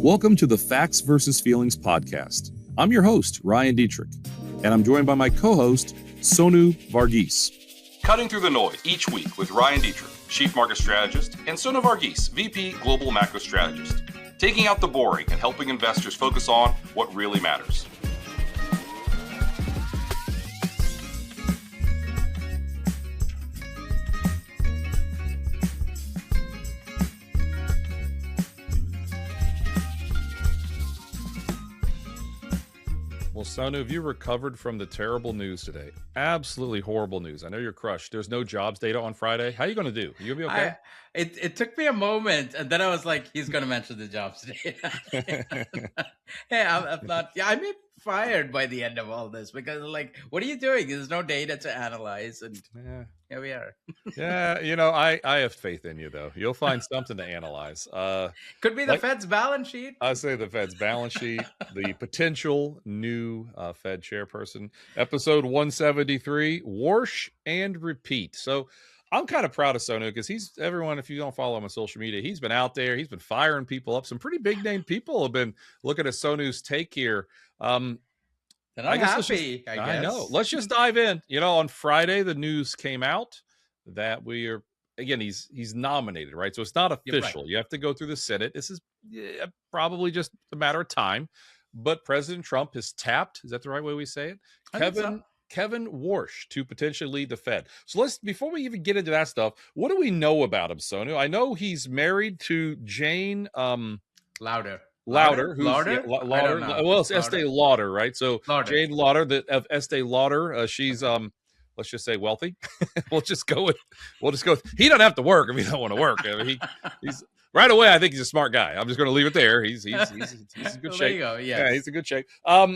Welcome to the Facts versus Feelings podcast. I'm your host, Ryan Detrick, and I'm joined by my co-host, Sonu Varghese. Cutting through the noise each week with Ryan Detrick, Chief Market Strategist, and Sonu Varghese, VP Global Macro Strategist, taking out the boring and helping investors focus on what really matters. Well, Sonu, have you recovered from the terrible news today? Absolutely horrible news. I know you're crushed. There's no jobs data on Friday. How are you going to do? You going to be okay? It took me a moment, and then I was like, he's going to mention the jobs data. Hey, I'm not. Yeah, I may be fired by the end of all this because, like, what are you doing? There's no data to analyze, and here we are. Yeah, you know, I have faith in you, though. You'll find something to analyze. Could be the Fed's balance sheet. I say the Fed's balance sheet, the potential new Fed chairperson, episode 173, Warsh and Repeat. So I'm kind of proud of Sonu because everyone, if you don't follow him on social media, he's been out there. He's been firing people up. Some pretty big name people have been looking at Sonu's take here. And I'm happy, I guess. I know. Let's just dive in. You know, on Friday, the news came out that again, he's nominated, right? So it's not official. Right. You have to go through the Senate. This is probably just a matter of time. But President Trump has tapped, is that the right way we say it? Kevin Warsh to potentially lead the Fed. So before we even get into that stuff, what do we know about him, Sonu? I know he's married to Jane Lauder. Who's Lauder? Lauder. Well, it's Estee Lauder, right? So Lauder. Jane Lauder of Estee Lauder. She's let's just say wealthy. We'll just go with. He doesn't have to work if he don't want to work. I mean, he's right away. I think he's a smart guy. I'm just going to leave it there. He's in good shape. There you go. Yes. Yeah, he's in good shape.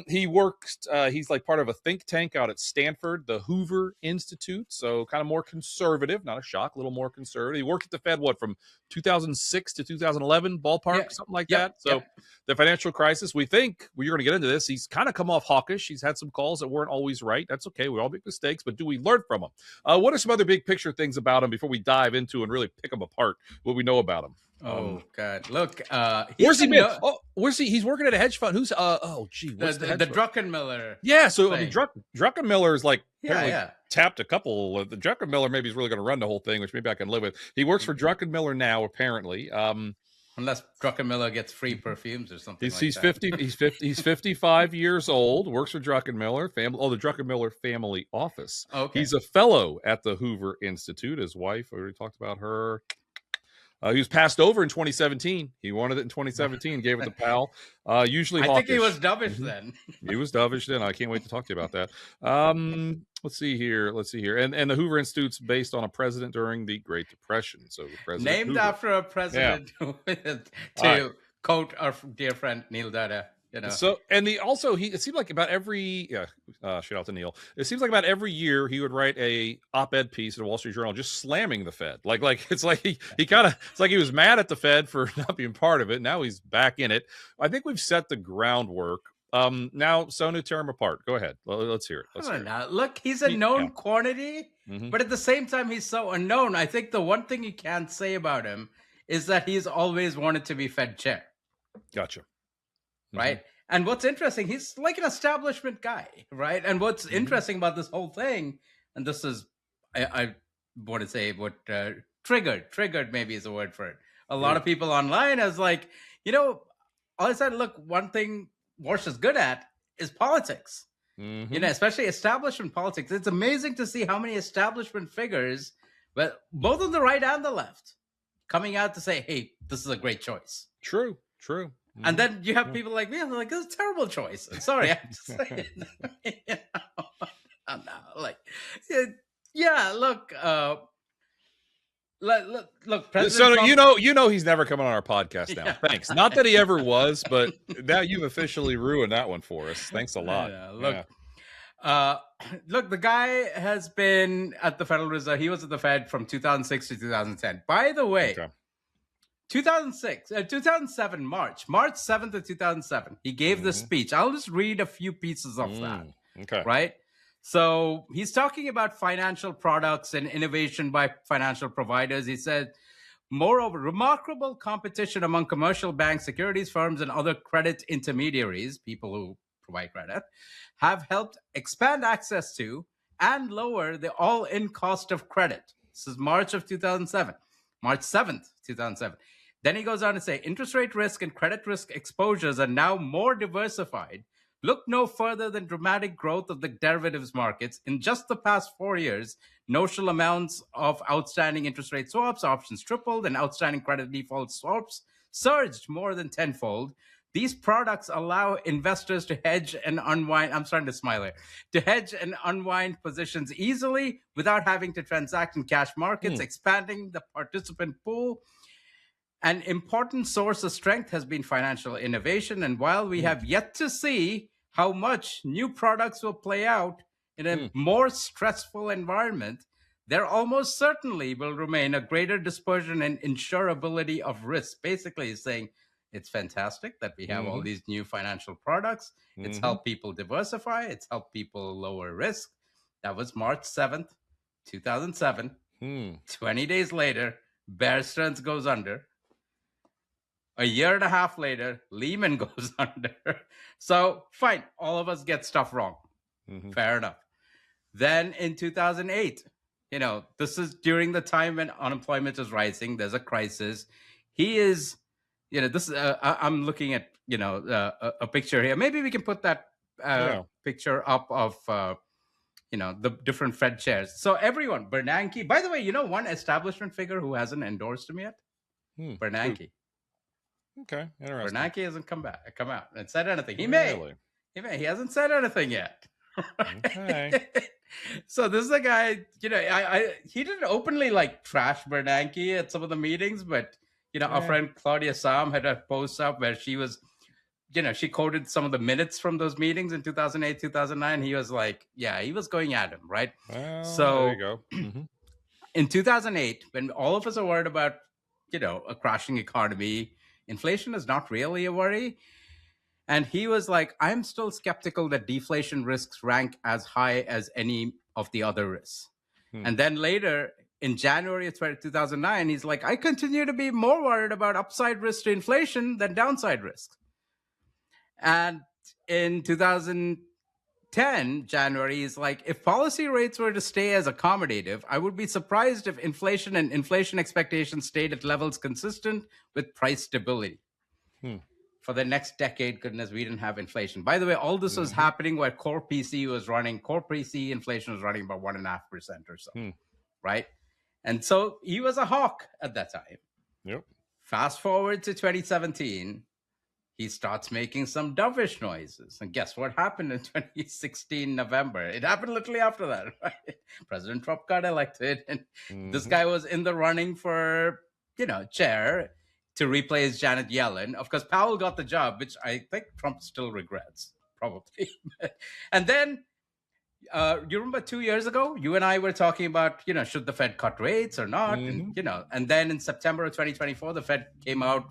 He works. He's like part of a think tank out at Stanford, the Hoover Institute. So kind of more conservative. Not a shock. A little more conservative. He worked at the Fed from 2006 to 2011 ballpark, something like that. So the financial crisis. We think you're going to get into this. He's kind of come off hawkish. He's had some calls that weren't always right. That's okay. We all make mistakes, but do we learn from him? What are some other big picture things about him before we dive into and really pick him apart? What we know about him? God! Look, where's he been? Where's he? He's working at a hedge fund. Who's what's the Druckenmiller? Yeah, so thing. I mean, Druckenmiller is like tapped a couple. The Druckenmiller maybe is really going to run the whole thing, which maybe I can live with. He works for Druckenmiller now, apparently. Unless Druckenmiller gets free perfumes or something. He's 50. He's 55 years old. Works for Druckenmiller family. The Druckenmiller family office. Okay. He's a fellow at the Hoover Institute. His wife, we already talked about her. He was passed over in 2017. He wanted it in 2017, gave it to Powell. Usually hawkish. I think he was dovish then. He was dovish then. I can't wait to talk to you about that. Let's see here. And the Hoover Institute's based on a president during the Great Depression. So the president named Hoover. After a president to quote our dear friend Neil Dada. You know. So it seemed like about every shout out to Neil. It seems like about every year he would write a op-ed piece in the Wall Street Journal just slamming the Fed. Like it's like it's like he was mad at the Fed for not being part of it. Now he's back in it. I think we've set the groundwork. Now Sonu, tear him apart. Go ahead. Let's hear it. Look, he's a known quantity, but at the same time he's so unknown. I think the one thing you can't say about him is that he's always wanted to be Fed chair. Gotcha. Right. And what's interesting, he's like an establishment guy, right? And what's interesting about this whole thing, and this is, I want to say what triggered maybe is a word for it. A lot of people online is like, all of a sudden, look, one thing Warsh is good at is politics, especially establishment politics. It's amazing to see how many establishment figures, but both on the right and the left, coming out to say, hey, this is a great choice. True. And then you have people like me. I'm like, this is a terrible choice. Sorry, I'm just saying. Look, President Trump, you know he's never coming on our podcast now. Thanks. Not that he ever was, but now you've officially ruined that one for us. Thanks a lot. Look, the guy has been at the Federal Reserve. He was at the Fed from 2006 to 2010. By the way. 2007, March 7th of 2007, he gave this speech. I'll just read a few pieces of that. Okay. Right? So he's talking about financial products and innovation by financial providers. He said, Moreover, remarkable competition among commercial banks, securities firms, and other credit intermediaries, people who provide credit, have helped expand access to and lower the all-in cost of credit. This is March of 2007, March 7th, 2007. Then he goes on to say, interest rate risk and credit risk exposures are now more diversified. Look no further than dramatic growth of the derivatives markets. In just the past 4 years, notional amounts of outstanding interest rate swaps, options tripled, and outstanding credit default swaps surged more than tenfold. These products allow investors to hedge and unwind. I'm starting to smile here. To hedge and unwind positions easily without having to transact in cash markets, expanding the participant pool. An important source of strength has been financial innovation. And while we have yet to see how much new products will play out in a more stressful environment, there almost certainly will remain a greater dispersion and insurability of risk. Basically, he's saying it's fantastic that we have all these new financial products. It's helped people diversify. It's helped people lower risk. That was March 7th, 2007. 20 days later, Bear Stearns goes under. A year and a half later, Lehman goes under. So fine, all of us get stuff wrong. Fair enough. Then in 2008, this is during the time when unemployment is rising. There's a crisis. He is, this. I'm looking at, a picture here. Maybe we can put that picture up of, the different Fed chairs. So everyone, Bernanke. By the way, one establishment figure who hasn't endorsed him yet? Bernanke. Okay, interesting. Bernanke hasn't come out and said anything. He may. He hasn't said anything yet. Okay. So this is a guy, he didn't openly trash Bernanke at some of the meetings, but our friend Claudia Sam had a post up where she was, she quoted some of the minutes from those meetings in 2008, 2009. He was like, he was going at him, right? Well, so there you go. In 2008, when all of us are worried about, a crashing economy, inflation is not really a worry. And he was like, I'm still skeptical that deflation risks rank as high as any of the other risks. And then later, in January of 2009, he's like, I continue to be more worried about upside risk to inflation than downside risk. And in 2010, January, he's like, if policy rates were to stay as accommodative, I would be surprised if inflation and inflation expectations stayed at levels consistent with price stability. For the next decade, goodness, we didn't have inflation. By the way, all this was happening where core PC inflation was running about 1.5% or so, right? And so he was a hawk at that time. Yep. Fast forward to 2017, he starts making some dovish noises. And guess what happened in 2016 November? It happened literally after that, right? President Trump got elected, and this guy was in the running for, chair to replace Janet Yellen. Of course, Powell got the job, which I think Trump still regrets, probably. And then, you remember 2 years ago, you and I were talking about, should the Fed cut rates or not? And, and then in September of 2024, the Fed came out,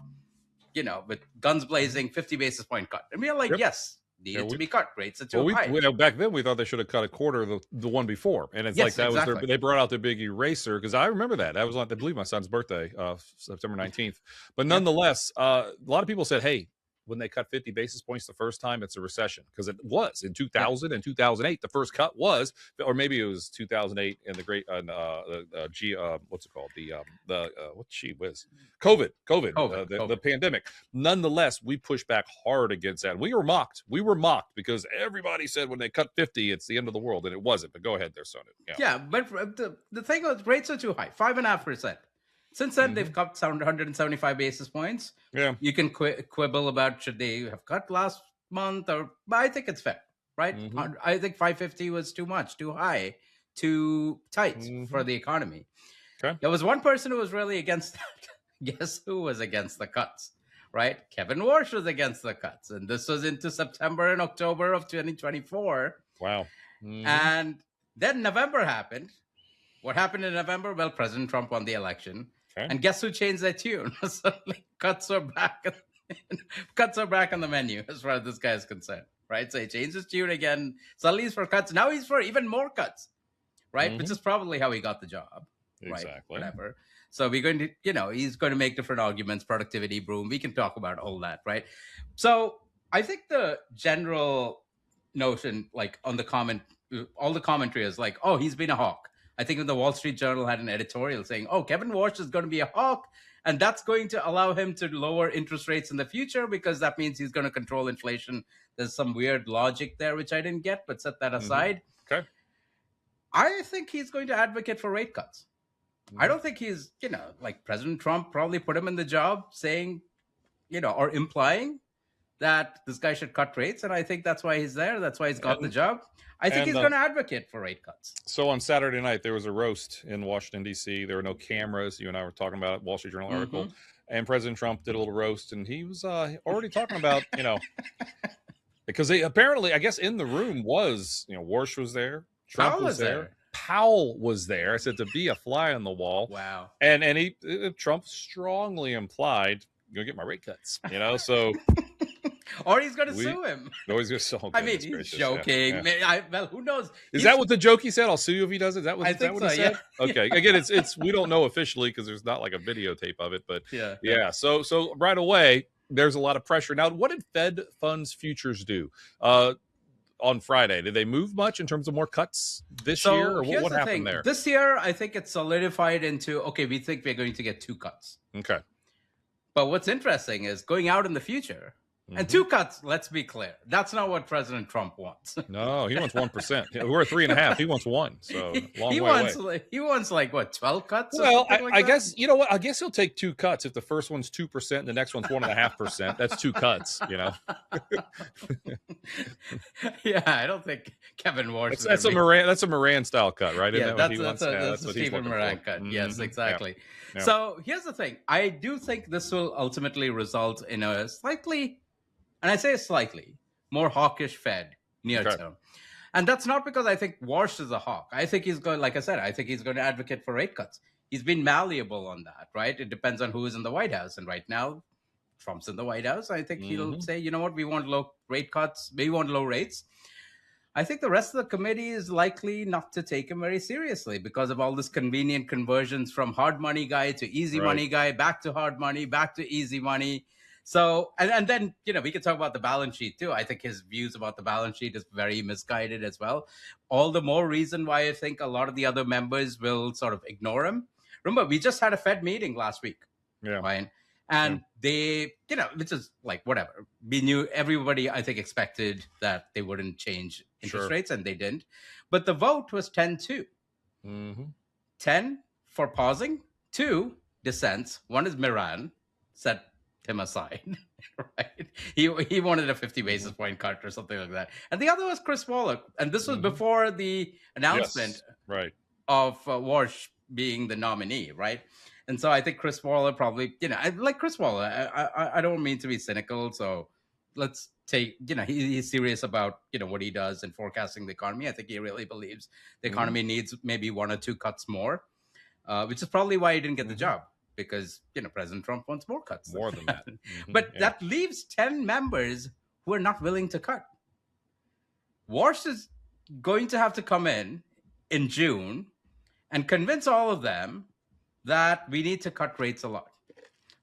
with guns blazing, 50 basis point cut. And we were like, yes, needed to be cut. Rates are too high. Back then, we thought they should have cut a quarter of the one before. And it's was they brought out their big eraser, because I remember that. That was on, I believe, my son's birthday, September 19th. But nonetheless, a lot of people said, hey, when they cut 50 basis points the first time, it's a recession, because it was in 2000 and 2008. The first cut was, or maybe it was 2008 and the great what's it called? COVID, the pandemic. Nonetheless, we pushed back hard against that. We were mocked. Because everybody said when they cut 50, it's the end of the world, and it wasn't. But go ahead there, Sonu. Yeah, but the thing was, rates are too high, 5.5%. Since then, they've cut 175 basis points. Yeah, you can quibble about should they have cut last month, but I think it's fair, right? I think 550 was too much, too high, too tight for the economy. Okay. There was one person who was really against that. Guess who was against the cuts, right? Kevin Warsh was against the cuts, and this was into September and October of 2024. Wow. And then November happened. What happened in November? Well, President Trump won the election. Okay. And guess who changed their tune? Suddenly, cuts are back. Cuts are back on the menu as far as this guy is concerned, right? So he changed his tune again. Suddenly he's for cuts. Now he's for even more cuts, right? Which is probably how he got the job, exactly. Right? Whatever. So we're going to, he's going to make different arguments, productivity boom. We can talk about all that, right? So I think the general notion, like on the comment, all the commentary is like, oh, he's been a hawk. I think the Wall Street Journal had an editorial saying, oh, Kevin Warsh is going to be a hawk, and that's going to allow him to lower interest rates in the future because that means he's going to control inflation. There's some weird logic there, which I didn't get, but set that aside. Okay. I think he's going to advocate for rate cuts. I don't think he's, like President Trump probably put him in the job saying, or implying that this guy should cut rates. And I think that's why he's there. That's why he's got the job. I think he's going to advocate for rate cuts. So on Saturday night, there was a roast in Washington, D.C. There were no cameras. You and I were talking about it, Wall Street Journal article. And President Trump did a little roast. And he was already talking about, because they apparently, I guess in the room was, Warsh was there. Trump was there. Powell was there. I said to be a fly on the wall. Wow. And Trump strongly implied, you're going to get my rate cuts, so. Or he's going to sue him. No, he's going to sue him. I mean, he's joking. Yeah. Well, who knows? Is that what the joke he said? I'll sue you if he does it? Is that what he said? Yeah. Okay. Again, it's we don't know officially because there's not like a videotape of it, but yeah. So right away, there's a lot of pressure. Now, what did Fed funds futures do? On Friday, did they move much in terms of more cuts this year, or what happened there? This year, I think it's solidified into, okay, we think we're going to get 2 cuts. Okay. But what's interesting is going out in the future, and 2 cuts, let's be clear, that's not what President Trump wants. No, he wants 1%. We're at 3.5. He wants 1. So long he way wants away. He wants like what, 12 cuts? Well, I guess you know what? I guess he'll take 2 cuts if the first one's 2% and the next one's 1.5%. That's 2 cuts. Yeah, I don't think Kevin Warsh. That's a Moran style cut, right? Yeah, that's a Stephen Moran cut. Yes, exactly. Yeah. So here's the thing. I do think this will ultimately result in a slightly, and I say slightly, more hawkish Fed near term. And that's not because I think Warsh is a hawk. I think he's going, like I said, I think he's going to advocate for rate cuts. He's been malleable on that, right? It depends on who is in the White House. And right now, Trump's in the White House. I think he'll say, you know what, we want low rate cuts. We want low rates. I think the rest of the committee is likely not to take him very seriously because of all this convenient conversions from hard money guy to easy money guy, back to hard money, back to easy money. So, and then, we could talk about the balance sheet too. I think his views about the balance sheet is very misguided as well. All the more reason why I think a lot of the other members will sort of ignore him. Remember, we just had a Fed meeting last week. Yeah. Right? And they, which is like whatever. We knew, everybody, I think, expected that they wouldn't change interest rates, and they didn't. But the vote was 10-2. 10 for pausing, 2 dissents. One is Miran, set him aside, right? He wanted a 50 basis point cut or something like that. And the other was Chris Waller. And this was before the announcement of Warsh being the nominee, right? And so I think Chris Waller probably, I like Chris Waller. I don't mean to be cynical. So let's take, he's serious about, what he does in forecasting the economy. I think he really believes the economy needs maybe 1 or 2 cuts more, which is probably why he didn't get the job, because, President Trump wants more cuts. More than that. But that leaves 10 members who are not willing to cut. Warsh is going to have to come in June and convince all of them that we need to cut rates a lot,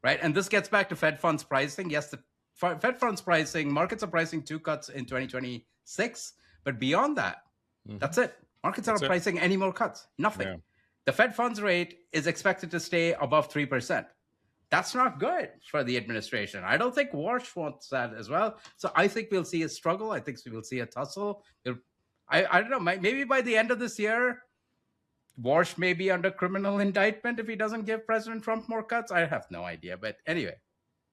right? And this gets back to Fed funds pricing. Yes, the Fed funds pricing, markets are pricing 2 cuts in 2026, but beyond that, that's it. Markets aren't pricing any more cuts, nothing. Yeah. The Fed funds rate is expected to stay above 3%. That's not good for the administration. I don't think Warsh wants that as well. So I think we'll see a struggle. I think we'll see a tussle. I don't know, maybe by the end of this year, Warsh may be under criminal indictment if he doesn't give President Trump more cuts. I have no idea. But anyway,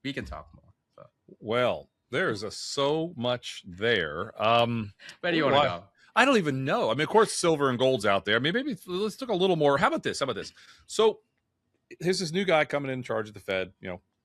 we can talk more. So. Well, there's so much there. Where do you want to go? I don't even know. I mean, of course, silver and gold's out there. I mean, maybe let's talk a little more. How about this? So here's this new guy coming in charge of the Fed,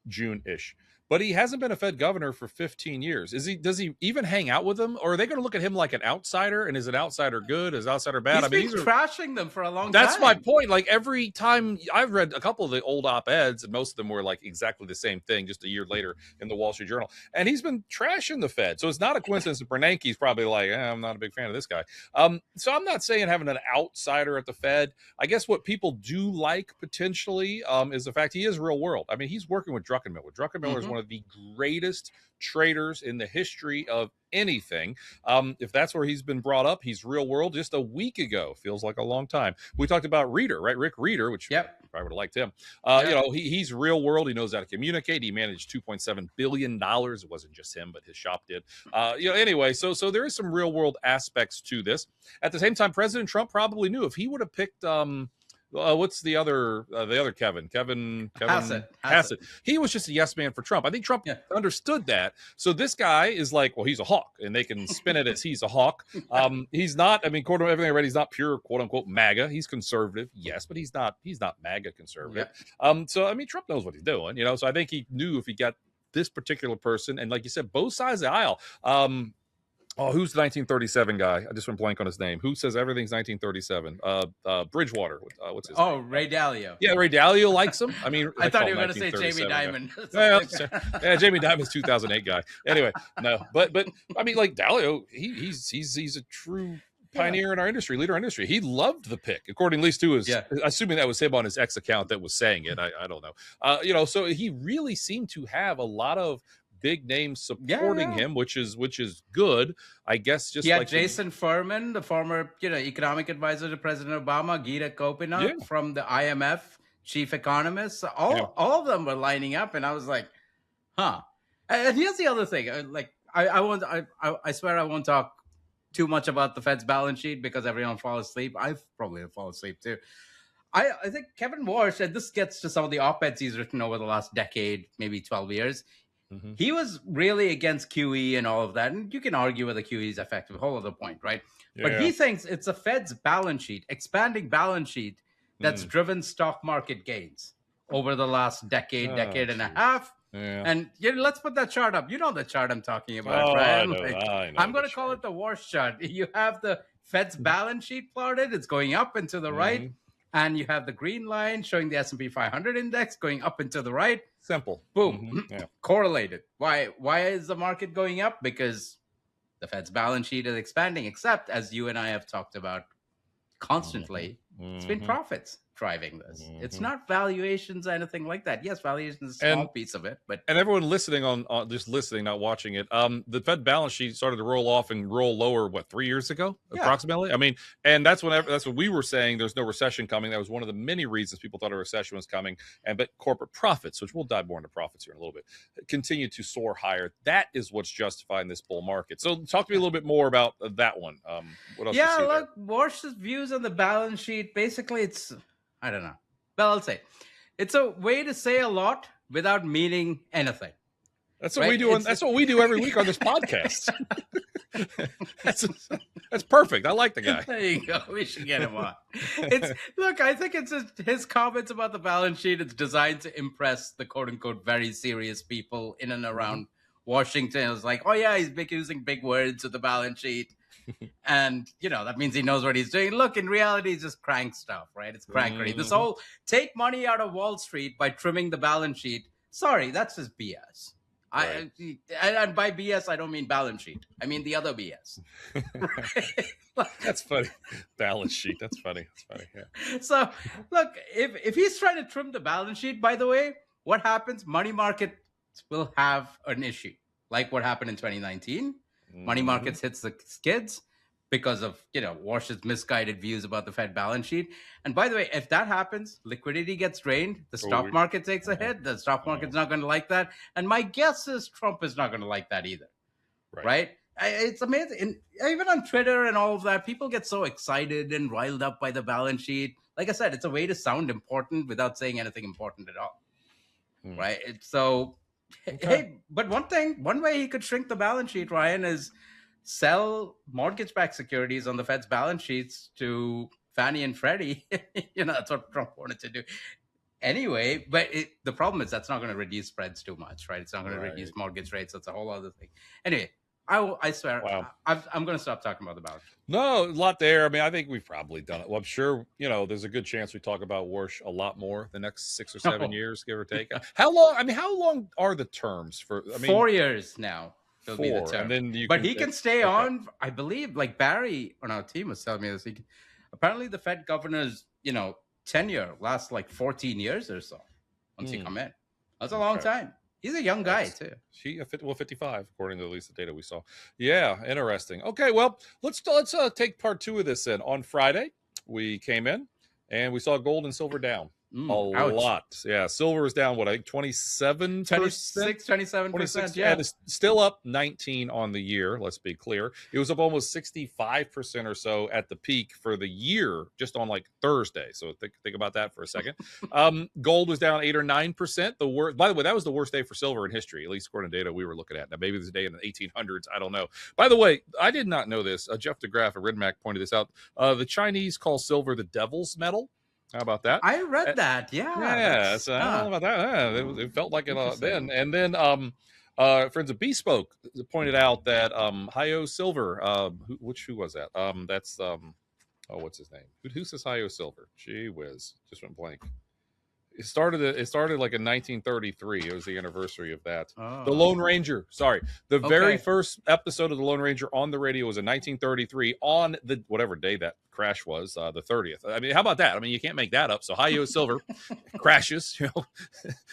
June-ish. but he hasn't been a Fed governor for 15 years. Does he even hang out with them, or are they going to look at him like an outsider? And is an outsider good? Is an outsider bad? He's been trashing them for a long time. That's my point. Like every time I've read a couple of the old op-eds, and most of them were like exactly the same thing just a year later in the Wall Street Journal, and he's been trashing the Fed. So it's not a coincidence that Bernanke's probably like, I'm not a big fan of this guy. So I'm not saying having an outsider at the Fed. I guess what people do like potentially is the fact he is real world. I mean, he's working with Druckenmiller. Druckenmiller is one of the greatest traders in the history of anything. If that's where he's been brought up, he's real world. Just a week ago, feels like a long time. We talked about Reader, right? Rick Reader, which I would have liked him. You know, he's real world. He knows how to communicate. He managed $2.7 billion. It wasn't just him, but his shop did. You know, anyway, so there is some real world aspects to this. At the same time, President Trump probably knew if he would have picked what's the other Kevin Hassett. He was just a yes man for Trump. I think Trump understood that. So this guy is like, well, he's a hawk, and they can spin it as he's a hawk. He's not. I mean, according to everything I read, he's not pure quote unquote MAGA. He's conservative, yes, but he's not MAGA conservative. So I mean, Trump knows what he's doing, you know. So I think he knew if he got this particular person, and like you said, both sides of the aisle. Who's the 1937 guy? I just went blank on his name. Who says everything's 1937? Bridgewater. What's his name? Ray Dalio. Yeah, Ray Dalio likes him. I mean, I thought you were going to say Jamie Dimon. Yeah, Jamie Dimon's 2008 guy. Anyway, no, but I mean, like Dalio, he's a true pioneer in our industry, leader in our industry. He loved the pick, according at least to his, assuming that was him on his X account that was saying it. I don't know. You know, so he really seemed to have a lot of big names supporting him, which is good, I guess. Just like Jason Furman, the former economic advisor to President Obama, Gita Kopinuk from the IMF chief economist, all of them were lining up, and I was like, huh. And here's the other thing, like I swear I won't talk too much about the Fed's balance sheet because everyone fall asleep. I probably fall asleep too. I think Kevin Warsh, and this gets to some of the op-eds he's written over the last decade, maybe 12 years. He was really against QE and all of that. And you can argue whether QE is effective, whole other point, right? But he thinks it's the Fed's balance sheet, expanding balance sheet, that's driven stock market gains over the last decade and a half. And let's put that chart up. You know the chart I'm talking about, right? I know I'm going to call it the Warsh chart. You have the Fed's balance sheet plotted. It's going up and to the right. And you have the green line showing the S&P 500 index going up and to the right. Simple. Boom. Correlated. Why is the market going up? Because the Fed's balance sheet is expanding, except as you and I have talked about constantly, it's been profits driving this. It's not valuations or anything like that. Yes, valuation is a small piece of it, but everyone listening on just listening, not watching it. The Fed balance sheet started to roll off and roll lower 3 years ago, approximately. I mean, and that's what we were saying. There's no recession coming. That was one of the many reasons people thought a recession was coming. But corporate profits, which we'll dive more into profits here in a little bit, continue to soar higher. That is what's justifying this bull market. So talk to me a little bit more about that one. What else? Yeah, look, Warsh's views on the balance sheet. Basically, it's I don't know. Well, I'll say it's a way to say a lot without meaning anything. That's what we do. That's what we do every week on this podcast. That's perfect. I like the guy. There you go. We should get him on. Look, I think it's his comments about the balance sheet. It's designed to impress the quote unquote very serious people in and around Washington. It's like, oh yeah, he's using big words with the balance sheet. And that means he knows what he's doing. Look, in reality, it's just crank stuff, right? It's crankery. This whole take money out of Wall Street by trimming the balance sheet. Sorry, that's just BS. Right. And by BS, I don't mean balance sheet. I mean the other BS. That's funny. Balance sheet. That's funny. Yeah. So, look, if he's trying to trim the balance sheet, by the way, what happens? Money markets will have an issue, like what happened in 2019. Money markets hits the skids because of, Warsh's misguided views about the Fed balance sheet. And by the way, if that happens, liquidity gets drained. The stock market takes a hit. The stock market's not going to like that. And my guess is Trump is not going to like that either. Right? It's amazing. And even on Twitter and all of that, people get so excited and riled up by the balance sheet. Like I said, it's a way to sound important without saying anything important at all. Right? So... Hey, but one way he could shrink the balance sheet, Ryan, is sell mortgage-backed securities on the Fed's balance sheets to Fannie and Freddie. That's what Trump wanted to do. anyway. But the problem is that's not going to reduce spreads too much, right? It's not going to reduce mortgage rates. That's a whole other thing. Anyway, I swear, I'm going to stop talking about the balance sheet. No, a lot there. I mean, I think we've probably done it. Well, I'm sure, there's a good chance we talk about Warsh a lot more the next 6 or 7 years, give or take. How long are the terms for? 4 years now. 4, be the term. And then he can stay on. I believe, like Barry on our team was telling me this. Apparently, the Fed governor's, tenure lasts like 14 years or so once you come in. That's a long time. He's a young guy too. 55, according to at least the data we saw. Yeah, interesting. Okay, well, let's take part 2 of this then. On Friday, we came in and we saw gold and silver down. Lot. Yeah, silver is down, I think 27%? 27%. Yeah. And it's still up 19 on the year, let's be clear. It was up almost 65% or so at the peak for the year, just on like Thursday. So think about that for a second. Gold was down 8 or 9%. By the way, that was the worst day for silver in history, at least according to data we were looking at. Now, maybe this day in the 1800s, I don't know. By the way, I did not know this. Jeff DeGraff at Redmac pointed this out. The Chinese call silver the devil's metal. How about that? I read that. Yeah. Yeah. So I don't know about that. It felt like it then. And then friends of Bespoke pointed out that Hyo Silver, who was that? That's what's his name? Who says Hyo Silver? Gee whiz, just went blank. It started like in 1933. It was the anniversary of that. The Lone Ranger. Sorry. The very first episode of The Lone Ranger on the radio was in 1933 on the whatever day that crash was, the 30th. I mean, how about that? I mean, you can't make that up. So Hyo Silver crashes,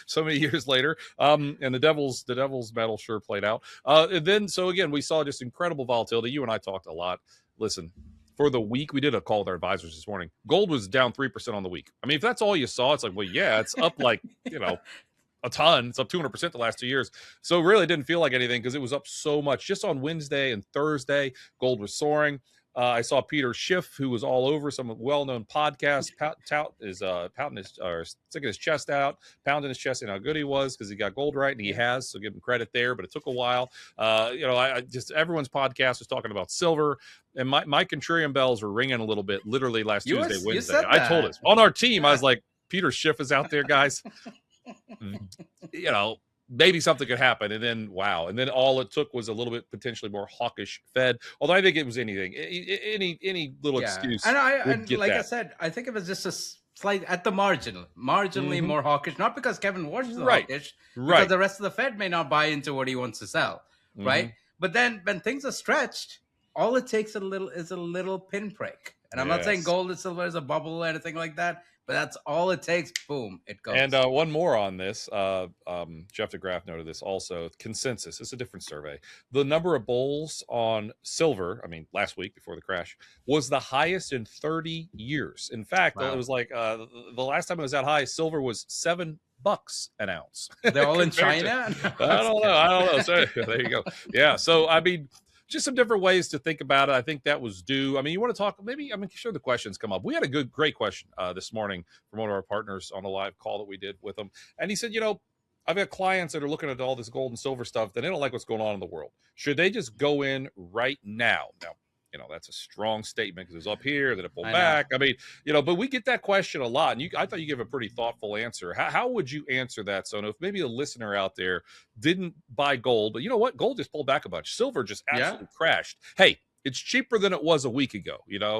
so many years later. And the Devil's metal sure played out. And then, so again, we saw just incredible volatility. You and I talked a lot. Listen, for the week, we did a call with our advisors this morning. Gold was down 3% on the week. I mean, if that's all you saw, it's like, well, yeah, it's up like, a ton. It's up 200% the last 2 years. So really didn't feel like anything because it was up so much. Just on Wednesday and Thursday, gold was soaring. I saw Peter Schiff, who was all over some well-known podcasts, sticking his chest out, pounding his chest, and how good he was because he got gold right, and he has, so give him credit there. But it took a while. I just everyone's podcast was talking about silver, and my contrarian bells were ringing a little bit. Literally last Tuesday, Wednesday, I told us on our team, I was like, Peter Schiff is out there, guys. Maybe something could happen, and then wow, and then all it took was a little bit potentially more hawkish Fed. Although I think it was anything, any little excuse. And I said, I think it was just a slight at the marginally more hawkish, not because Kevin Warsh is hawkish, because the rest of the Fed may not buy into what he wants to sell, right? But then when things are stretched, all it takes is a little pinprick. And I'm not saying gold and silver is a bubble or anything like that. But that's all it takes. Boom, it goes. And one more on this. Jeff DeGraff noted this also. Consensus. It's a different survey. The number of bulls on silver, last week before the crash, was the highest in 30 years. In fact, it was like the last time it was that high, silver was $7 an ounce. They're all in China? I don't know. So, there you go. Yeah. So, just some different ways to think about it. I think that was due. You want to talk, sure the questions come up. We had a great question this morning from one of our partners on a live call that we did with him. And he said, I've got clients that are looking at all this gold and silver stuff that they don't like what's going on in the world. Should they just go in right now? Now, that's a strong statement because it was up here, then it pulled back. But we get that question a lot. And I thought you gave a pretty thoughtful answer. How would you answer that, Sonu? If maybe a listener out there didn't buy gold, but you know what? Gold just pulled back a bunch. Silver just absolutely crashed. Hey, it's cheaper than it was a week ago,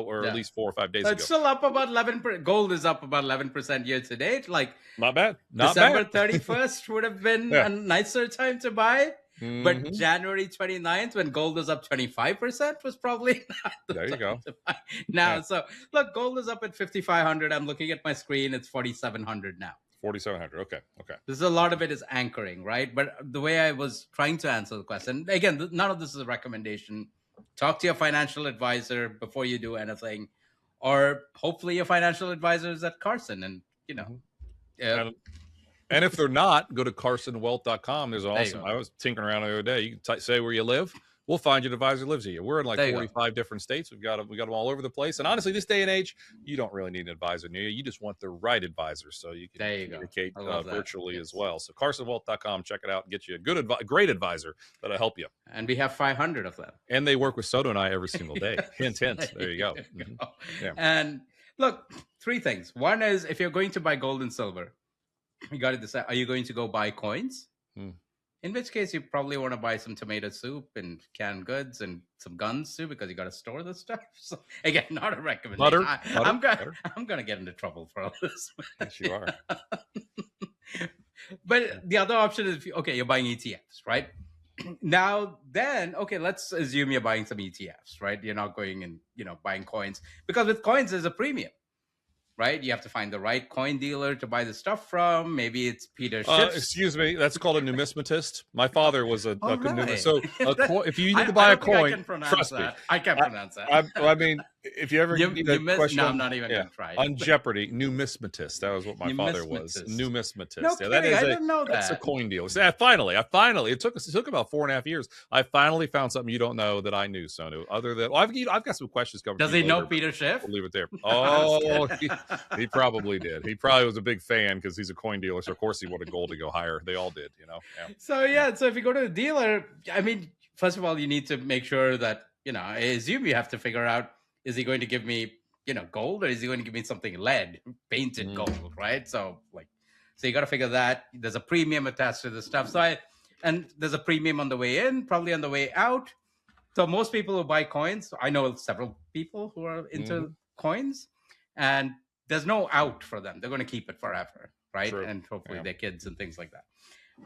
or at least 4 or 5 days ago. It's still up about 11%. Gold is up about 11% year to date. Like, not bad. December 31st would have been a nicer time to buy. Mm-hmm. But January 29th, when gold was up 25%, was probably not the there you go. Now, so look, gold is up at 5,500. I'm looking at my screen. It's 4,700 now. 4,700. Okay. This is a lot of it is anchoring, right? But the way I was trying to answer the question, again, none of this is a recommendation. Talk to your financial advisor before you do anything, or hopefully your financial advisor is at Carson, and And if they're not, go to carsonwealth.com. There's awesome. I was tinkering around the other day. You can say where you live. We'll find you an advisor who lives here. We're in like 45 different states. We got them all over the place. And honestly, this day and age, you don't really need an advisor near you. You just want the right advisor, so you can communicate virtually as well. So carsonwealth.com, check it out and get you a great advisor that'll help you. And we have 500 of them. And they work with Sonu and I every single day. Hint. There you go. Yeah. And look, 3 things. One is if you're going to buy gold and silver, you got to decide, are you going to go buy coins? Hmm. In which case, you probably want to buy some tomato soup and canned goods and some guns too, because you got to store the stuff. So again, not a recommendation. I'm gonna get into trouble for all this. Yes, you are. But the other option is, okay, you're buying ETFs, right? Now, then, okay, let's assume you're buying some ETFs, right? You're not going and buying coins, because with coins there's a premium. Right, you have to find the right coin dealer to buy the stuff from. Maybe it's Peter Schiff's. Excuse me, that's called a numismatist. My father was a numismatist. So if you need to buy a coin, trust me, I can't pronounce that. I mean, if you ever need a question, no, I'm not even going to try. On Jeopardy, numismatist. That was what my father was. Numismatist. No kidding, I didn't know that. That's a coin dealer. So, finally, it took about 4.5 years. I finally found something you don't know that I knew, Sonu. Other than I've got some questions coming. Does he know Peter Schiff? We'll leave it there. Oh, he probably did. He probably was a big fan because he's a coin dealer. So of course he wanted gold to go higher. They all did, Yeah. So if you go to the dealer, I mean, first of all, you need to make sure that I assume you have to figure out, is he going to give me gold, or is he going to give me something lead painted gold, right? So you got to figure that. There's a premium attached to the stuff. And there's a premium on the way in, probably on the way out. So most people who buy coins, I know several people who are into coins, and there's no out for them. They're going to keep it forever, right? True. And hopefully their kids and things like that.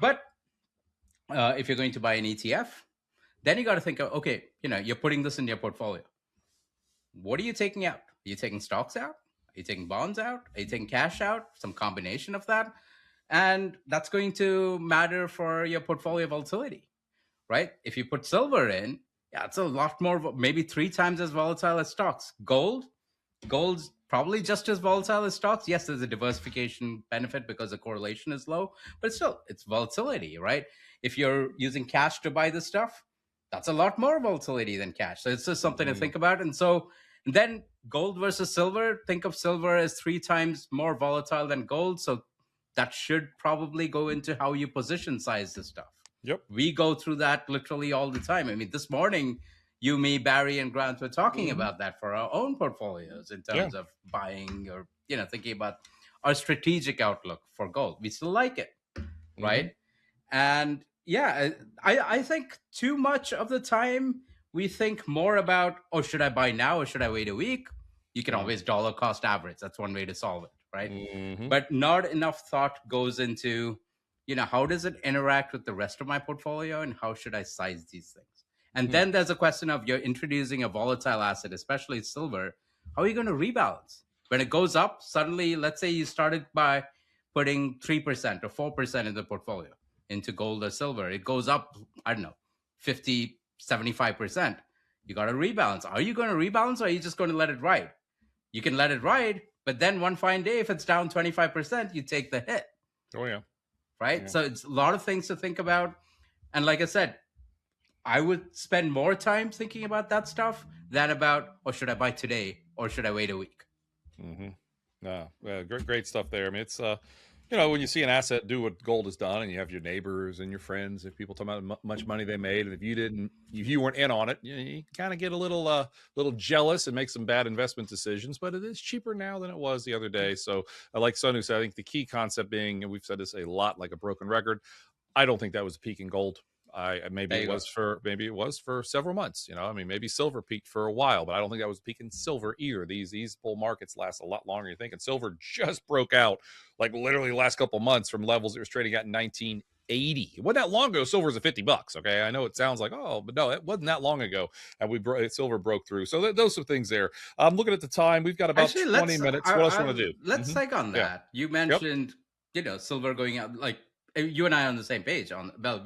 But if you're going to buy an ETF, then you got to think of, okay, you're putting this in your portfolio. What are you taking out? Are you taking stocks out? Are you taking bonds out? Are you taking cash out? Some combination of that. And that's going to matter for your portfolio volatility, right? If you put silver in, it's a lot more, maybe 3 times as volatile as stocks. Gold's probably just as volatile as stocks. Yes, there's a diversification benefit because the correlation is low, but still, it's volatility, right? If you're using cash to buy this stuff, that's a lot more volatility than cash. So it's just something to think about. And then gold versus silver, think of silver as 3 times more volatile than gold. So that should probably go into how you position size the stuff. Yep. We go through that literally all the time. I mean, this morning, you, me, Barry, and Grant were talking about that for our own portfolios in terms of buying or, thinking about our strategic outlook for gold. We still like it, right? And I think too much of the time we think more about, should I buy now or should I wait a week? You can always dollar cost average. That's one way to solve it, right? But not enough thought goes into, how does it interact with the rest of my portfolio and how should I size these things? And then there's a question of, you're introducing a volatile asset, especially silver. How are you going to rebalance? When it goes up, suddenly, let's say you started by putting 3% or 4% in the portfolio into gold or silver. It goes up, I don't know, 50, 75%. You got to rebalance. Are you going to rebalance, or are you just going to let it ride? You can let it ride, but then one fine day, if it's down 25%, you take the hit. Oh, yeah. Right? Yeah. So it's a lot of things to think about. And like I said, I would spend more time thinking about that stuff than about, should I buy today or should I wait a week? No, great stuff there. I mean, it's, when you see an asset do what gold has done, and you have your neighbors and your friends, if people talk about how much money they made, and if you weren't in on it, you kind of get a little jealous and make some bad investment decisions. But it is cheaper now than it was the other day. So, like Sonu said, I think the key concept being, and we've said this a lot, like a broken record, I don't think that was a peak in gold. Maybe it was for several months. I mean, maybe silver peaked for a while, but I don't think that was a peak in silver either. These bull markets last a lot longer than you think. And silver just broke out, like literally the last couple of months, from levels it was trading at in 1980. It wasn't that long ago. Silver was at $50. Okay, I know it sounds like, but no, it wasn't that long ago, and silver broke through. So those are things there. I'm looking at the time. We've got about 20 minutes. What else want to do? Let's take on that. Yeah. You mentioned, silver going out, like. You and I are on the same page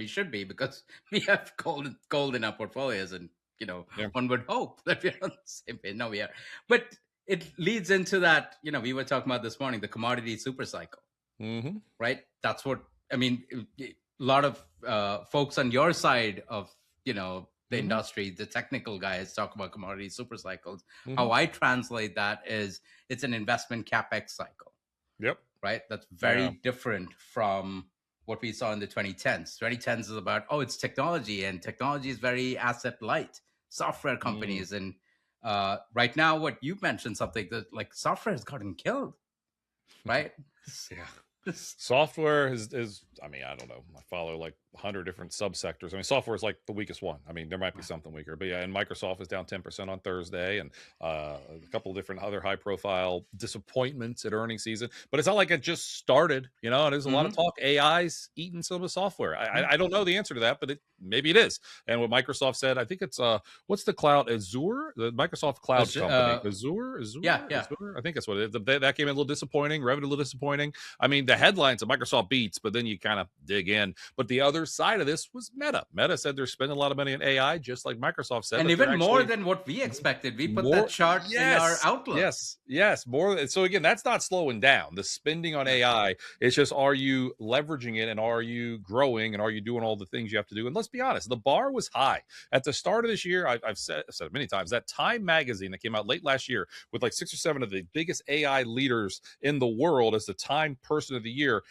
we should be, because we have gold in our portfolios, and one would hope that we're on the same page. No, we are, but it leads into that. We were talking about this morning, the commodity supercycle, right? That's what I mean. A lot of folks on your side of the industry, the technical guys, talk about commodity supercycles. How I translate that is, it's an investment Capex cycle. Yep. Right. That's very different from what we saw in the 2010s. 2010s is about, it's technology, and technology is very asset light, software companies. And right now, what you mentioned, something that like software has gotten killed, right? Software is, I mean, I don't know. I follow like 100 different subsectors. I mean, software is like the weakest one. I mean, there might be something weaker, but yeah, and Microsoft is down 10% on Thursday, and a couple of different other high profile disappointments at earnings season. But it's not like it just started, you know, and there's a lot of talk. AI's eating some of the software. I don't know the answer to that, but maybe it is. And what Microsoft said, I think it's, what's the cloud? Azure? The Microsoft cloud company. Azure? Yeah. Azure? I think that's what it is. That came in a little disappointing, revenue a little disappointing. I mean, the headlines of Microsoft beats, but then you kind of dig in. But the other side of this was Meta. Meta said they're spending a lot of money on AI, just like Microsoft said. And even more than what we expected. We put that chart in our outlook. Yes. More. So again, that's not slowing down. The spending on AI, it's just, are you leveraging it, and are you growing, and are you doing all the things you have to do? And let's be honest, the bar was high. At the start of this year, I've said it many times, that Time magazine that came out late last year with like 6 or 7 of the biggest AI leaders in the world as the Time Person of the Year,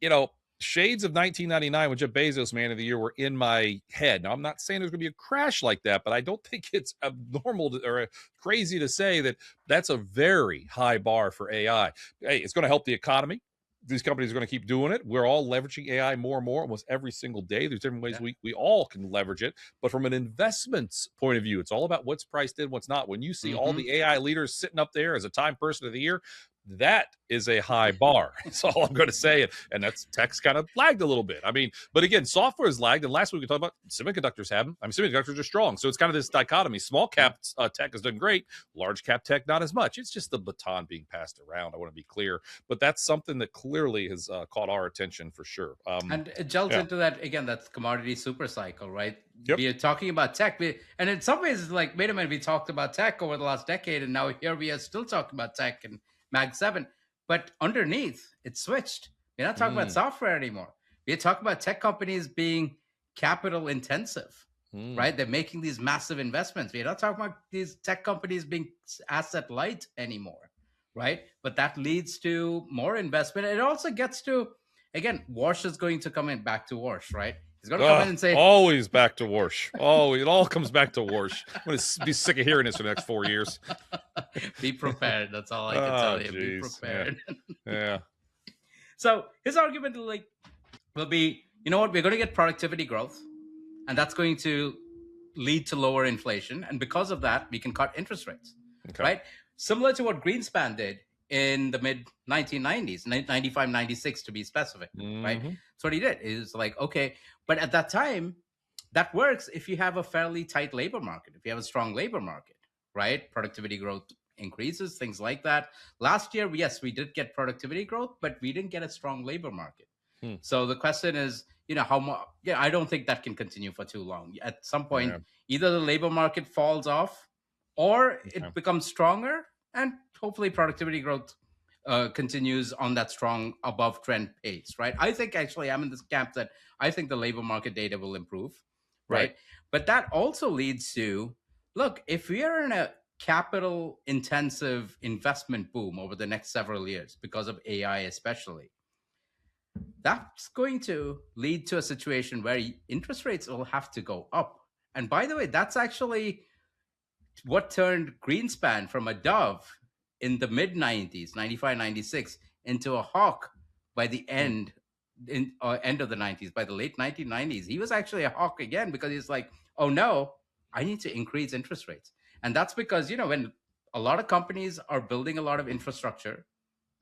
you know, shades of 1999 when Jeff Bezos Man of the Year were in my head. Now, I'm not saying there's going to be a crash like that, but I don't think it's abnormal or crazy to say that that's a very high bar for AI. Hey, it's going to help the economy. These companies are going to keep doing it. We're all leveraging AI more and more almost every single day. There's different ways we all can leverage it. But from an investments point of view, it's all about what's priced in, what's not. When you see all the AI leaders sitting up there as a Time Person of the Year, that is a high bar. That's all I'm going to say. And that's tech's kind of lagged a little bit. I mean, but again, software has lagged. And last week we talked about semiconductors haven't. I mean, semiconductors are strong. So it's kind of this dichotomy. Small cap tech has done great. Large cap tech, not as much. It's just the baton being passed around. I want to be clear. But that's something that clearly has caught our attention for sure. And it gels into that, again, that's commodity super cycle, right? Yep. We are talking about tech. And in some ways, it's like, wait a minute, we talked about tech over the last decade. And now here we are still talking about tech and Mag 7, but underneath it switched. We're not talking about software anymore. We're talking about tech companies being capital intensive, right? They're making these massive investments. We're not talking about these tech companies being asset light anymore, right? But that leads to more investment. It also gets to, again, Warsh is going to come in back to Warsh, right? He's going to come in and say, always back to Warsh. Oh, it all comes back to Warsh. I'm going to be sick of hearing this for the next 4 years. Be prepared. That's all I can tell you. Geez. Be prepared. Yeah. So his argument will be, you know what? We're going to get productivity growth, and that's going to lead to lower inflation. And because of that, we can cut interest rates, right? Similar to what Greenspan did in the mid 1990s, 95, 96 to be specific, right? So what he did is like, okay, but at that time, that works if you have a fairly tight labor market, if you have a strong labor market, right? Productivity growth increases, things like that. Last year, yes, we did get productivity growth, but we didn't get a strong labor market. So the question is, you know, how much? Yeah, I don't think that can continue for too long. At some point, either the labor market falls off or it becomes stronger, and hopefully productivity growth continues on that strong above trend pace, right? I think actually I'm in this camp that I think the labor market data will improve, right? But that also leads to, look, if we are in a capital intensive investment boom over the next several years because of AI especially, that's going to lead to a situation where interest rates will have to go up. And by the way, that's actually what turned Greenspan from a dove in the mid 90s, 95, 96, into a hawk by the end of the 90s. By the late 1990s, he was actually a hawk again because he's like, oh no, I need to increase interest rates. And that's because, you know, when a lot of companies are building a lot of infrastructure,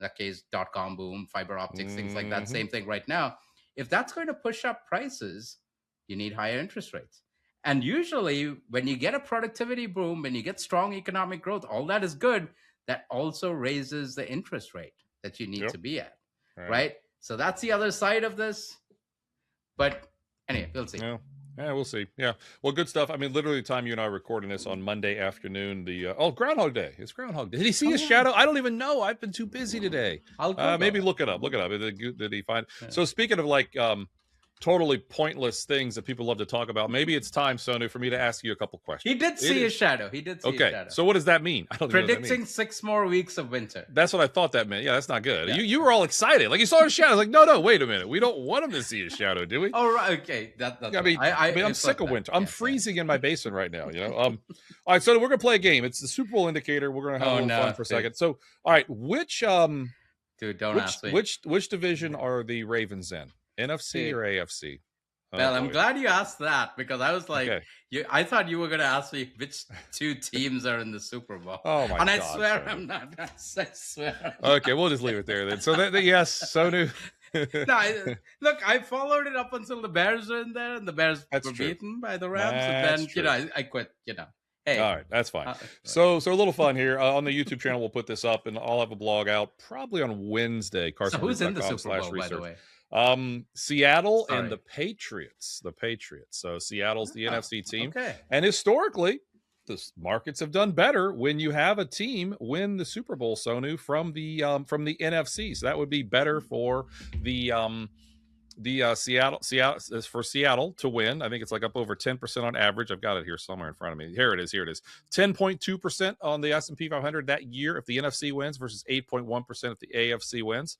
in that case, .com boom, fiber optics, things like that, same thing right now. If that's going to push up prices, you need higher interest rates. And usually when you get a productivity boom, when you get strong economic growth, all that is good. That also raises the interest rate that you need to be at, right? So that's the other side of this. But anyway, we'll see. Yeah, we'll see. Yeah. Well, good stuff. I mean, literally the time you and I are recording this on Monday afternoon, Groundhog Day. It's Groundhog Day. Did he see his shadow? I don't even know. I've been too busy today. Maybe look it up. Did he find? Yeah. So speaking of like totally pointless things that people love to talk about, maybe it's time, Sonu, for me to ask you a couple questions. He did see his shadow. His shadow. So what does that mean? I don't know Predicting 6 more weeks of winter. That's what I thought that meant. Yeah, that's not good. Yeah. You were all excited. Like you saw his shadow. I was like, no, wait a minute. We don't want him to see his shadow, do we? Oh, right. Okay. That's I mean, I'm sick of winter. I'm freezing in my basement right now, you know? All right, so we're going to play a game. It's the Super Bowl indicator. We're going to have a little fun for a second. So, all right, which Dude, don't ask me. Which division are the Ravens in? NFC or AFC? Well, I'm glad you asked that because I was like, I thought you were going to ask me which two teams are in the Super Bowl. Oh my God! And I swear I'm not. I swear. Okay, we'll just leave it there then. So yes, Sonu. No, look, I followed it up until the Bears were in there, and the Bears were beaten by the Rams, and then I quit. Hey, all right, that's fine. So a little fun here on the YouTube channel. We'll put this up, and I'll have a blog out probably on Wednesday. Carson Group. So who's in the Super Bowl, by the way? Seattle and the Patriots. So Seattle's the NFC team. Okay. And historically, the markets have done better when you have a team win the Super Bowl, Sonu, from the NFC. So that would be better for the Seattle to win. I think it's like up over 10% on average. I've got it here somewhere in front of me. Here it is. 10.2% on the S&P 500 that year if the NFC wins versus 8.1% if the AFC wins.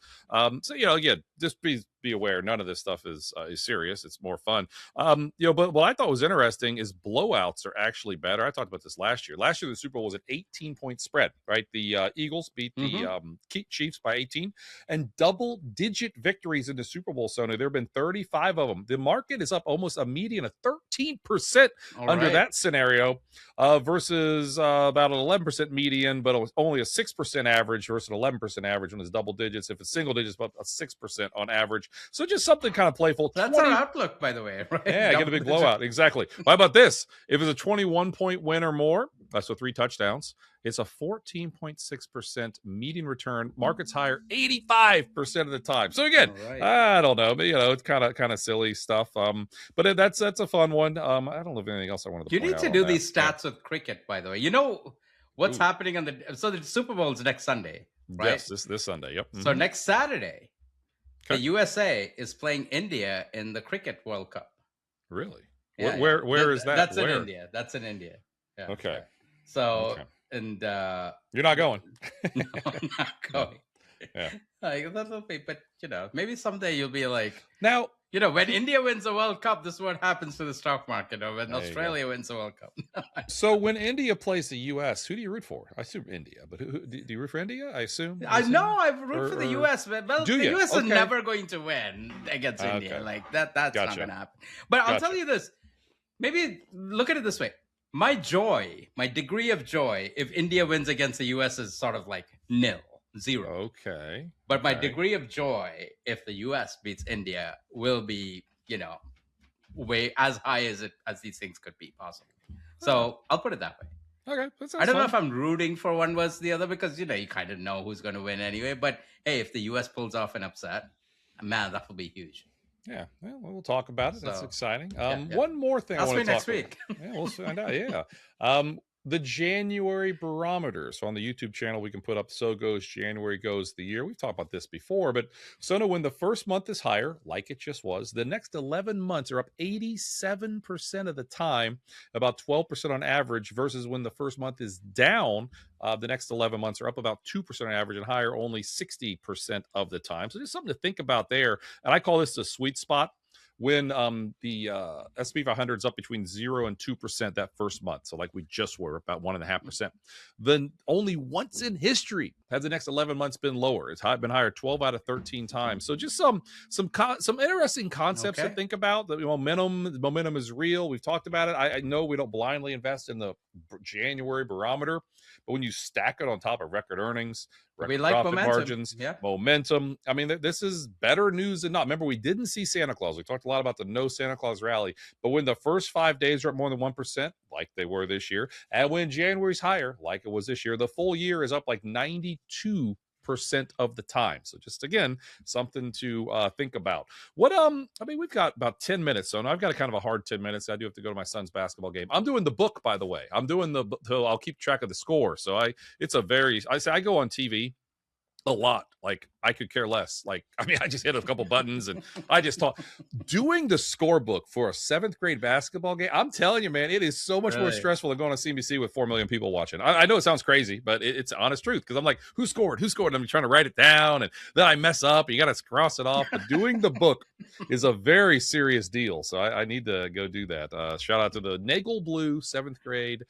So again, just be aware, none of this stuff is serious. It's more fun. But what I thought was interesting is blowouts are actually better. I talked about this last year. Last year, the Super Bowl was an 18-point spread, right? The Eagles beat the Chiefs by 18, and double-digit victories in the Super Bowl, Sonu. There have been 35 of them. The market is up almost a median of 13% under that scenario versus about an 11% median, but it was only a 6% average versus an 11% average when it's double digits. If it's single digits, about a 6% on average. So just something kind of playful. That's our outlook, by the way, right? Yeah, get a big blowout. Exactly. How about this? If it's a 21-point win or more, so 3 touchdowns, it's a 14.6% median return. Market's higher 85% of the time. So again, I don't know, but it's kind of silly stuff. But that's a fun one. I don't know if anything else I wanted to. You need to do these stats with cricket, by the way. You know what's happening on the Super Bowl is next Sunday, right? Yes, this Sunday. Yep. So next Saturday. The USA is playing India in the Cricket World Cup. Really? Yeah, where is that? That's in India. Yeah, okay. So, and you're not going. No, I'm not going. Yeah. That'll be, but maybe someday you'll be like, now, when India wins the World Cup, this is what happens to the stock market, or when Australia wins the World Cup. So when India plays the U.S., who do you root for? I assume India, but who do you root for India? I assume. I root for the U.S., but the U.S. is never going to win against India. Like that's not going to happen. But I'll tell you this. Maybe look at it this way. My degree of joy, if India wins against the U.S. is sort of like 0. Okay. But my degree of joy, if the U.S. beats India, will be, way as high as these things could be possible. So I'll put it that way. Okay. I don't know if I'm rooting for one versus the other because, you kind of know who's going to win anyway. But hey, if the U.S. pulls off an upset, man, that will be huge. Yeah, well, we'll talk about it. That's exciting. One more thing I want to talk next week. Yeah, we'll find out. Yeah. The January barometer. So on the YouTube channel, we can put up So Goes January Goes the Year. We've talked about this before, but Sonu, when the first month is higher, like it just was, the next 11 months are up 87% of the time, about 12% on average, versus when the first month is down, the next 11 months are up about 2% on average and higher only 60% of the time. So just something to think about there. And I call this the sweet spot. When the S&P 500 is up between 0 and 2% that first month, so like we just were about 1.5%, then only once in history has the next 11 months been lower. It's been higher 12 out of 13 times. So just some interesting concepts to think about. The momentum is real. We've talked about it. I know we don't blindly invest in the January barometer, but when you stack it on top of record earnings, record profit margins, momentum. I mean, this is better news than not. Remember, we didn't see Santa Claus. We talked a lot about the no Santa Claus rally, but when the first 5 days are up more than 1%, like they were this year, and when January's higher, like it was this year, the full year is up like 92% of the time. So just again, something to think about. We've got about 10 minutes, so I've got a kind of a hard 10 minutes. I do have to go to my son's basketball game. I'm doing the book, by the way. I'll keep track of the score. So I go on TV a lot. Like, I could care less. I just hit a couple buttons and I just talk. Doing the scorebook for a 7th grade basketball game, I'm telling you, man, it is so much more stressful than going to CNBC with 4 million people watching. I know it sounds crazy, but it's honest truth, because I'm like, who scored? And I'm trying to write it down, and then I mess up, and you got to cross it off. But doing the book is a very serious deal, so I need to go do that. Shout out to the Nagel Blue 7th grade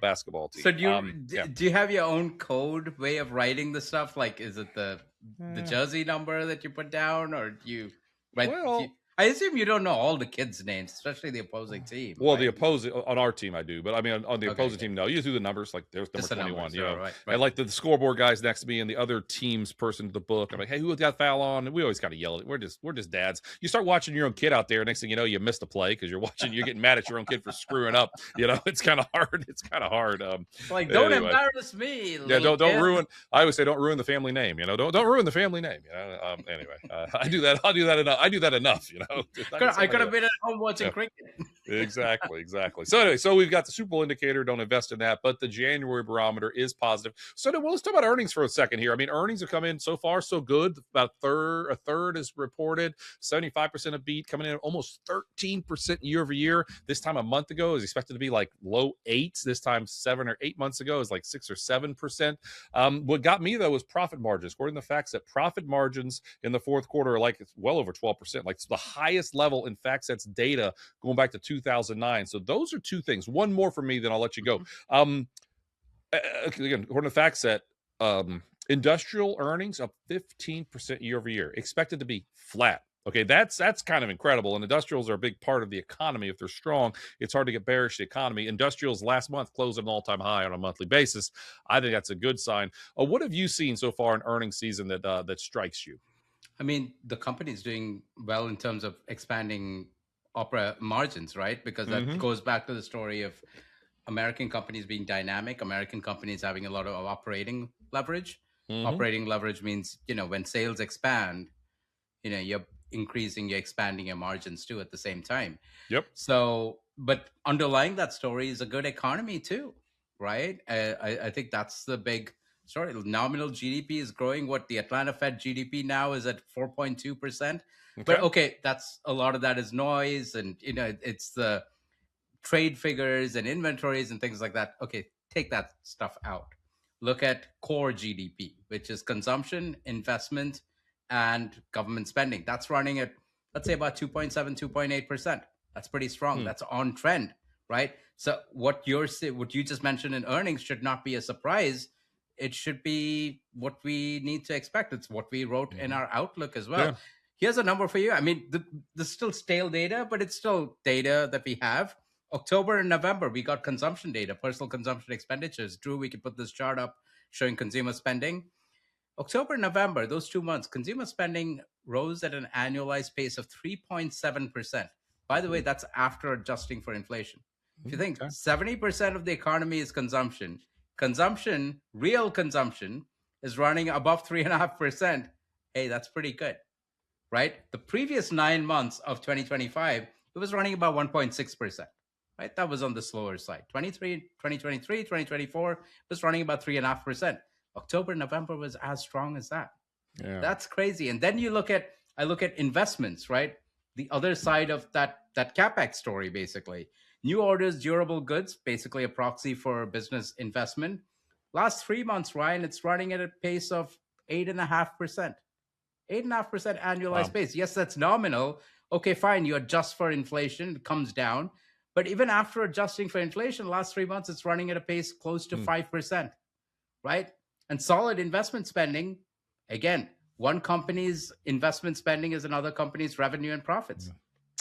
basketball team. So do you have your own code way of writing the stuff? Like, is it the the jersey number that you put down, or you? Right. Well, I assume you don't know all the kids' names, especially the opposing team. Well, right? The opposing on our team, I do, but I mean on the opposing team, no. You do the numbers, like there's number 21, numbers, you know, right. And like the scoreboard guys next to me and the other team's person to the book. I'm like, hey, who got foul on? And we always got to yell at. We're just dads. You start watching your own kid out there. Next thing you know, you missed a play because you're getting mad at your own kid for screwing up. You know, it's kind of hard. It's kind of hard. Like, don't embarrass me. Yeah, don't ruin. I always say, don't ruin the family name. You know, don't ruin the family name. You know. Anyway, I do that. I do that enough. I do that enough. You know. I could have been at home watching cricket. Exactly. So anyway, so we've got the Super Bowl indicator. Don't invest in that, but the January barometer is positive. So well, let's talk about earnings for a second here. I mean, earnings have come in so far so good. About a third is reported. 75% of beat, coming in at almost 13% year over year. This time a month ago is expected to be like low 8s. This time 7 or 8 months ago is like 6 or 7%. What got me though was profit margins. According to the facts, that profit margins in the fourth quarter are like it's well over 12%. Like it's the highest level in FactSet's data going back to 2009. So those are two things. One more for me, then I'll let you go. Again, according to FactSet, industrial earnings up 15% year over year, expected to be flat. Okay, that's kind of incredible. And industrials are a big part of the economy. If they're strong, it's hard to get bearish the economy. Industrials last month closed at an all-time high on a monthly basis. I think that's a good sign. What have you seen so far in earnings season that strikes you? I mean, the company's doing well in terms of expanding opera margins, right? Because that goes back to the story of American companies being dynamic, American companies having a lot of operating leverage. Operating leverage means, when sales expand, you're expanding your margins too at the same time. Yep. So, but underlying that story is a good economy too, right? I think that's the big story. Nominal GDP is growing. What the Atlanta Fed GDP now is at 4.2%. But that's a lot of that is noise, and it's the trade figures and inventories and things like that. Okay, take that stuff out. Look at core GDP, which is consumption, investment, and government spending. That's running at, let's say, about 2.7, 2.8%. That's pretty strong. That's on trend, right? So what you just mentioned in earnings should not be a surprise. It should be what we need to expect. It's what we wrote in our outlook as well. Yeah. Here's a number for you. I mean, this is still stale data, but it's still data that we have. October and November, we got consumption data, personal consumption expenditures. Drew, we could put this chart up showing consumer spending. October and November, those 2 months, consumer spending rose at an annualized pace of 3.7%. By the way, that's after adjusting for inflation. If you think 70% of the economy is consumption, real consumption, is running above 3.5%. Hey, that's pretty good, right? The previous 9 months of 2025, it was running about 1.6%, right? That was on the slower side. 2023, 2024 was running about 3.5%. October, November was as strong as that. Yeah. That's crazy. And then I look at investments, right? The other side of that Capex story, basically. New orders, durable goods, basically a proxy for business investment. Last 3 months, Ryan, it's running at a pace of 8.5%. 8.5% annualized pace. Yes, that's nominal. Okay, fine. You adjust for inflation, it comes down. But even after adjusting for inflation, last 3 months, it's running at a pace close to 5%, right? And solid investment spending, again, one company's investment spending is another company's revenue and profits.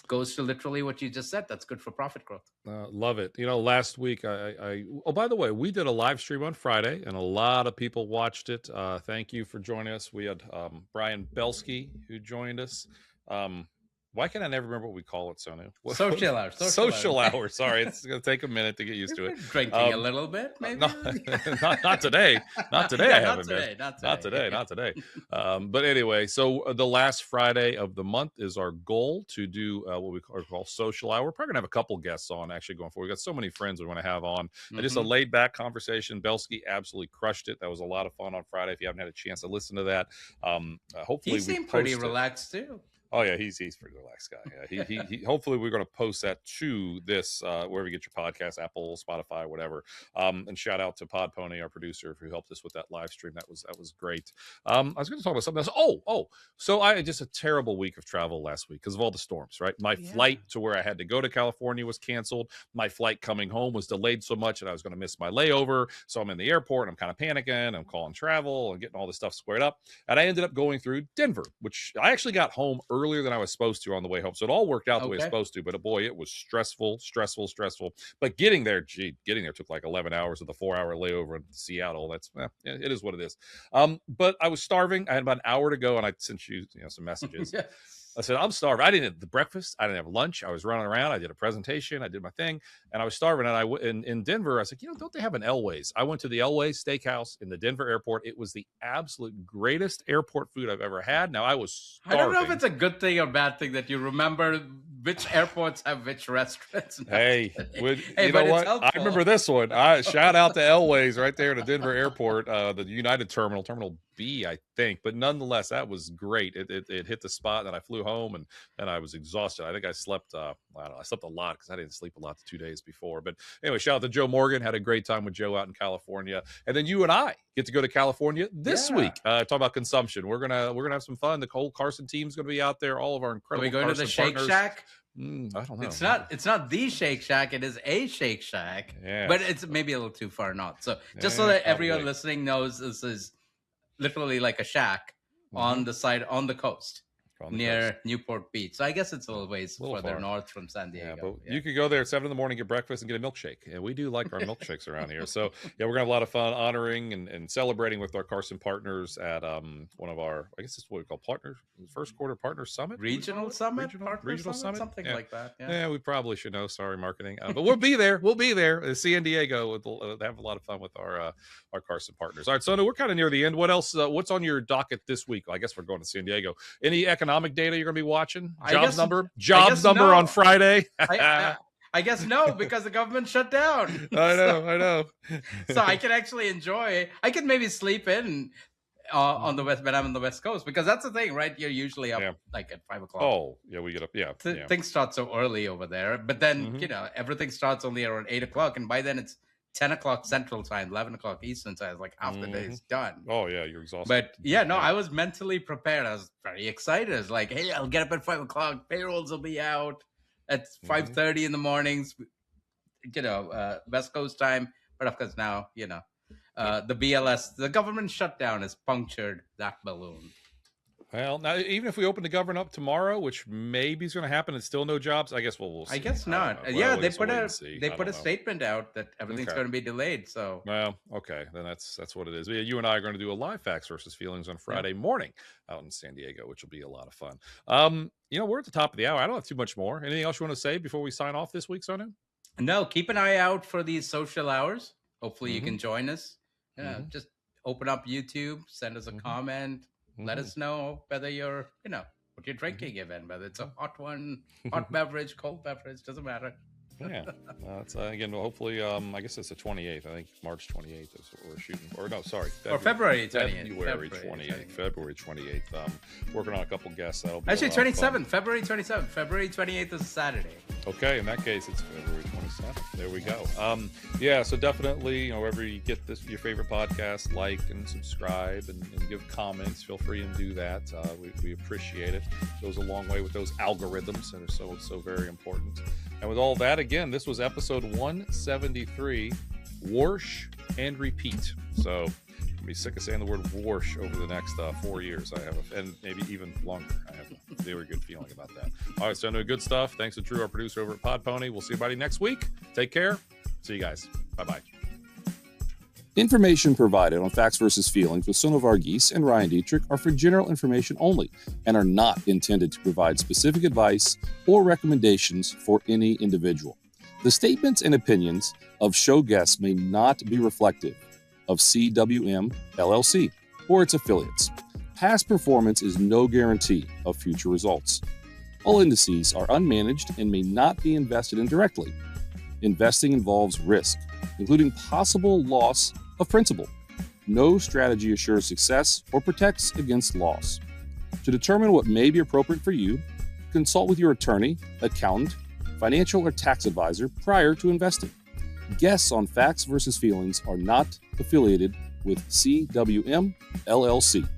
Goes to literally what you just said. That's good for profit growth. Love it. Last week, oh, by the way, we did a live stream on Friday, and a lot of people watched it. Thank you for joining us. We had Brian Belsky who joined us. Why can I never remember what we call it, Sonu? Social hour. Social hour. Sorry, it's going to take a minute to get used to it. Drinking a little bit, maybe? No, not today. Not today, I haven't been. Not today. But anyway, so the last Friday of the month is our goal to do what we call social hour. We're probably going to have a couple guests on actually going forward. We've got so many friends we want to have on. And just a laid-back conversation. Belsky absolutely crushed it. That was a lot of fun on Friday. If you haven't had a chance to listen to that, hopefully he seemed pretty relaxed, too. Oh yeah, he's pretty relaxed guy. Yeah, he hopefully we're going to post that to this wherever you get your podcast, Apple, Spotify, whatever. And shout out to Pod Pony, our producer, who helped us with that live stream. That was great. I was going to talk about something else. So I had just a terrible week of travel last week because of all the storms. Right, my flight to where I had to go to California was canceled. My flight coming home was delayed so much that I was going to miss my layover. So I'm in the airport and I'm kind of panicking. I'm calling travel and getting all this stuff squared up. And I ended up going through Denver, which I actually got home earlier than I was supposed to on the way home. So it all worked out the way it's supposed to. But boy, it was stressful. But getting there took like 11 hours of the 4-hour layover in Seattle. That's it is what it is. But I was starving. I had about an hour to go, and I sent you some messages. Yes. I said, I'm starving. I didn't have the breakfast. I didn't have lunch. I was running around. I did a presentation. I did my thing, and I was starving. And in Denver, I was like, don't they have an Elway's? I went to the Elway's Steakhouse in the Denver airport. It was the absolute greatest airport food I've ever had. Now, I was starving. I don't know if it's a good thing or bad thing that you remember which airports have which restaurants. Hey, you know what? I remember this one. Shout out to Elway's right there in the Denver airport, the United Terminal, Terminal B, I think. But nonetheless, that was great. It hit the spot, and I flew home, and I was exhausted. I think I slept, I don't know, I slept a lot because I didn't sleep a lot the 2 days before. But anyway, shout out to Joe Morgan. Had a great time with Joe out in California. And then you and I get to go to California this week. Talk about consumption. We're gonna have some fun. The whole Carson team's gonna be out there. All of our incredible. Are we going to the Shake Shack? I don't know. It's not the Shake Shack. It is a Shake Shack. Yeah. But it's maybe a little too far not. So just so that everyone listening knows, this is literally like a shack on the side, on the coast. Near Newport Beach. So I guess it's a little ways further north from San Diego. You could go there at 7 a.m, get breakfast, and get a milkshake. And we do like our milkshakes around here. So we're gonna have a lot of fun honoring and celebrating with our Carson partners at one of our, I guess it's what we call partners, first quarter partner summit, regional summit, something like that. Yeah, we probably should know. Sorry, marketing, but we'll be there. We'll be there. San Diego. We'll have a lot of fun with our Carson partners. All right, Sonu, we're kind of near the end. What else? What's on your docket this week? I guess we're going to San Diego. Any economic data you're going to be watching? Jobs number on Friday. I guess no, because the government shut down. I know. So I can actually enjoy. I can maybe sleep in on the west, but I'm on the West Coast, because that's the thing, right? You're usually up like at 5 o'clock. Oh, yeah, we get up. Yeah, things start so early over there, but then everything starts only around 8 o'clock, and by then it's 10 o'clock Central Time, 11 o'clock Eastern Time. It's like half the day is done. Oh, yeah, you're exhausted. But I was mentally prepared. I was very excited. I was like, hey, I'll get up at 5 o'clock. Payrolls will be out at 5:30 in the mornings, West Coast time. But of course now, the BLS, the government shutdown has punctured that balloon. Well, now even if we open the government up tomorrow, which maybe is going to happen, and still no jobs, I guess we'll see. I guess not. Well, they put a statement out that everything's going to be delayed. So okay, then that's what it is. You and I are going to do a live facts versus feelings on Friday morning out in San Diego, which will be a lot of fun. We're at the top of the hour. I don't have too much more. Anything else you want to say before we sign off this week, Sonu? No, keep an eye out for these social hours. Hopefully you can join us. Just open up YouTube, send us a comment. Let us know whether you're, what you're drinking even, whether it's a hot one, hot beverage, cold beverage, doesn't matter. Yeah. It's again, hopefully, I guess it's the 28th. I think March 28th is what we're shooting. Or no, sorry. February 28th. February 28th. Working on a couple guests. That'll be actually 27th. February 27th. February 28th is a Saturday. Okay. In that case, it's February 27th. There we go. So definitely, wherever you get your favorite podcast, like and subscribe and give comments. Feel free and do that. We appreciate it. It goes a long way with those algorithms, and they're so very important. And with all that, again, this was episode 173, Warsh and Repeat. So I'll be sick of saying the word Warsh over the next 4 years. And maybe even longer. I have a very good feeling about that. All right, so good stuff. Thanks to Drew, our producer over at Pod Pony. We'll see everybody next week. Take care. See you guys. Bye-bye. Information provided on Facts versus Feelings with Sonu Varghese and Ryan Detrick are for general information only and are not intended to provide specific advice or recommendations for any individual. The statements and opinions of show guests may not be reflective of CWM, LLC, or its affiliates. Past performance is no guarantee of future results. All indices are unmanaged and may not be invested in directly. Investing involves risk, including possible loss of principal. No strategy assures success or protects against loss. To determine what may be appropriate for you, consult with your attorney, accountant, financial or tax advisor prior to investing. Guests on Facts versus Feelings are not affiliated with CWM, LLC.